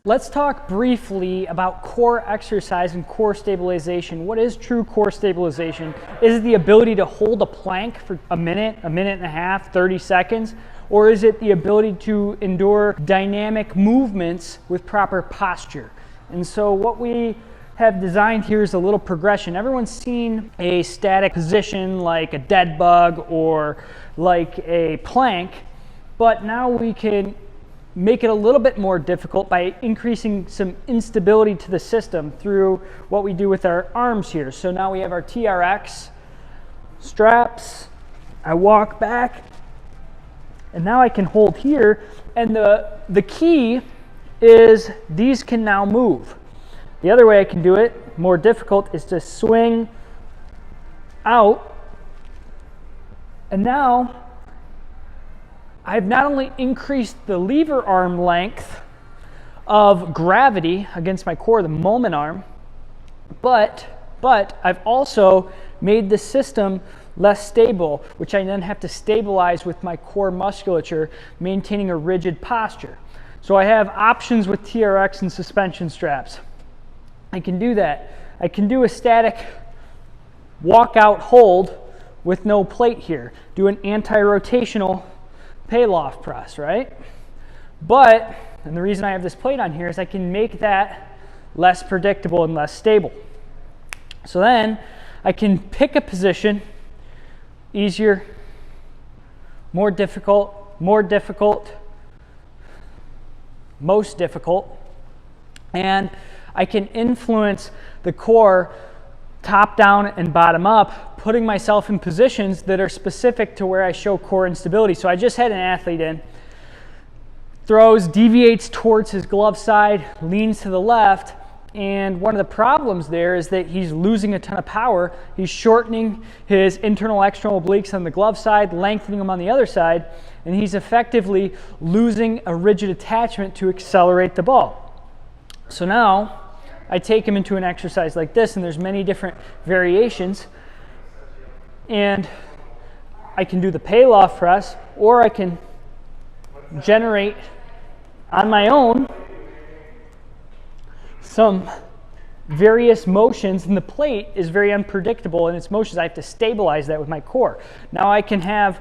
Let's talk briefly about core exercise and core stabilization. What is true core stabilization? Is it the ability to hold a plank for a minute and a half, 30 seconds? Or is it the ability to endure dynamic movements with proper posture? And so what we have designed here is a little progression. Everyone's seen a static position like a dead bug or like a plank, but now we can make it a little bit more difficult by increasing some instability to the system through what we do with our arms here. So now we have our TRX straps. I walk back, and now I can hold here. And the key is these can now move. The other way I can do it, more difficult, is to swing out. And now I've not only increased the lever arm length of gravity against my core, the moment arm, but I've also made the system less stable, which I then have to stabilize with my core musculature, maintaining a rigid posture. So I have options with TRX and suspension straps. I can do that. I can do a static walkout hold with no plate here. Do an anti-rotational pay-loft press, right? But, and the reason I have this plate on here is I can make that less predictable and less stable. So then I can pick a position, easier, more difficult, most difficult, and I can influence the core top down and bottom up, putting myself in positions that are specific to where I show core instability. So I just had an athlete in, throws, deviates towards his glove side, leans to the left, and one of the problems there is that he's losing a ton of power. He's shortening his internal external obliques on the glove side, lengthening them on the other side, and he's effectively losing a rigid attachment to accelerate the ball. So now I take him into an exercise like this, and there's many different variations, and I can do the pay-loft press, or I can generate on my own some various motions, and the plate is very unpredictable in its motions. I have to stabilize that with my core. Now I can have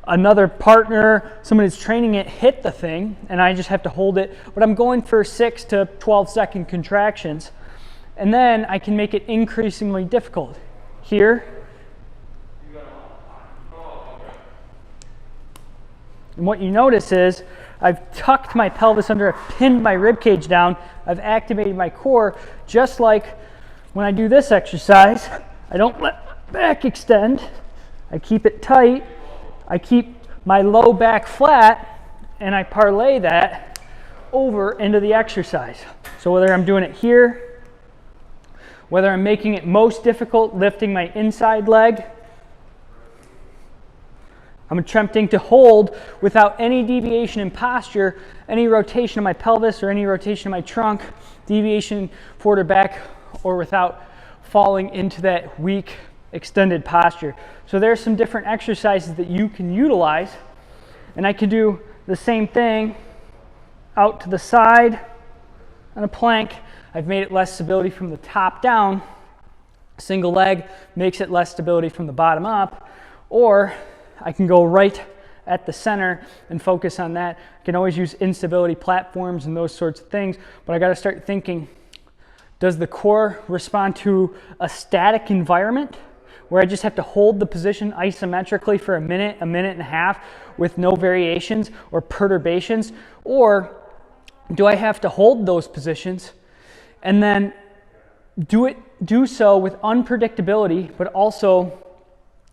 another partner, someone who's training it, hit the thing, and I just have to hold it, but I'm going for 6 to 12 second contractions, and then I can make it increasingly difficult. Here, and what you notice is I've tucked my pelvis under, I've pinned my rib cage down, I've activated my core, just like when I do this exercise. I don't let my back extend, I keep it tight, I keep my low back flat, and I parlay that over into the exercise. So whether I'm doing it here, whether I'm making it most difficult, lifting my inside leg, I'm attempting to hold without any deviation in posture, any rotation of my pelvis or any rotation of my trunk, deviation forward or back, or without falling into that weak extended posture. So there's some different exercises that you can utilize, and I can do the same thing out to the side on a plank. I've made it less stability from the top down. Single leg makes it less stability from the bottom up, or I can go right at the center and focus on that. I can always use instability platforms and those sorts of things, but I got to start thinking, does the core respond to a static environment where I just have to hold the position isometrically for a minute and a half with no variations or perturbations? Or do I have to hold those positions and then do so with unpredictability, but also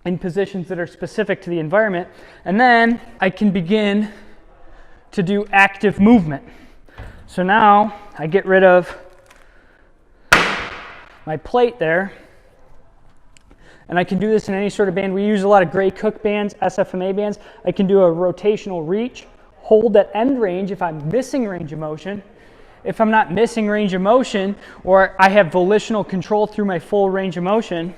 in positions that are specific to the environment? And then I can begin to do active movement. So now I get rid of my plate there, and I can do this in any sort of band. We use a lot of Gray Cook bands, SFMA bands. I can do a rotational reach, hold at end range if I'm missing range of motion. If I'm not missing range of motion, or I have volitional control through my full range of motion,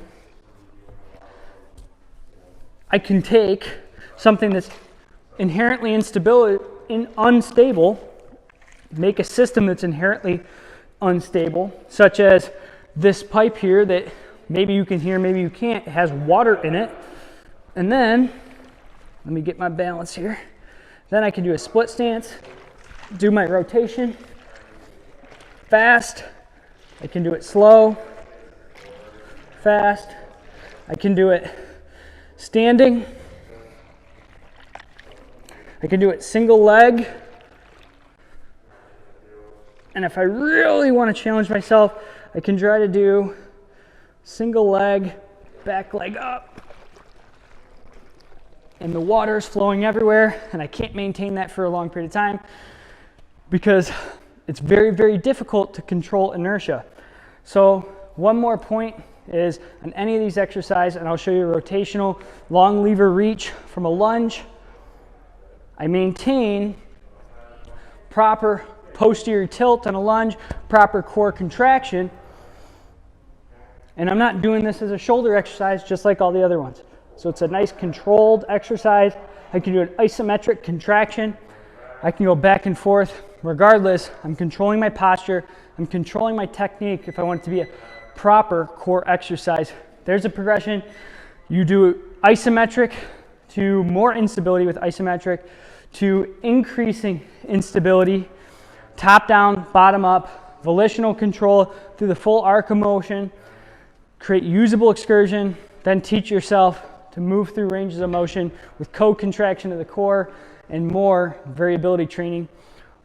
I can take something that's inherently unstable, make a system that's inherently unstable, such as this pipe here that maybe you can hear, maybe you can't, it has water in it. And then, let me get my balance here. Then I can do a split stance, do my rotation, fast. I can do it slow, fast. I can do it standing. I can do it single leg. And if I really want to challenge myself, I can try to do single leg, back leg up. And the water is flowing everywhere, and I can't maintain that for a long period of time because it's very, very difficult to control inertia. So one more point is on any of these exercises, and I'll show you a rotational long lever reach from a lunge, I maintain proper posterior tilt on a lunge, proper core contraction, and I'm not doing this as a shoulder exercise just like all the other ones. So it's a nice controlled exercise. I can do an isometric contraction. I can go back and forth. Regardless, I'm controlling my posture. I'm controlling my technique if I want it to be a proper core exercise. There's a progression. You do isometric to more instability with isometric to increasing instability, top down, bottom up, volitional control through the full arc of motion, create usable excursion, then teach yourself to move through ranges of motion with co-contraction of the core and more variability training.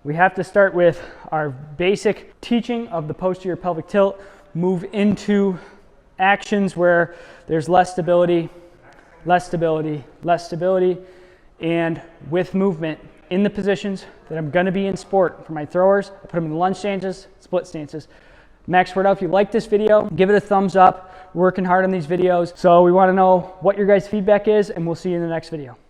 We have to start with our basic teaching of the posterior pelvic tilt, move into actions where there's less stability, less stability, less stability, and with movement in the positions that I'm going to be in sport. For my throwers, I put them in the lunge stances, split stances. Max word out, if you like this video, give it a thumbs up. We're working hard on these videos. So we want to know what your guys' feedback is, and we'll see you in the next video.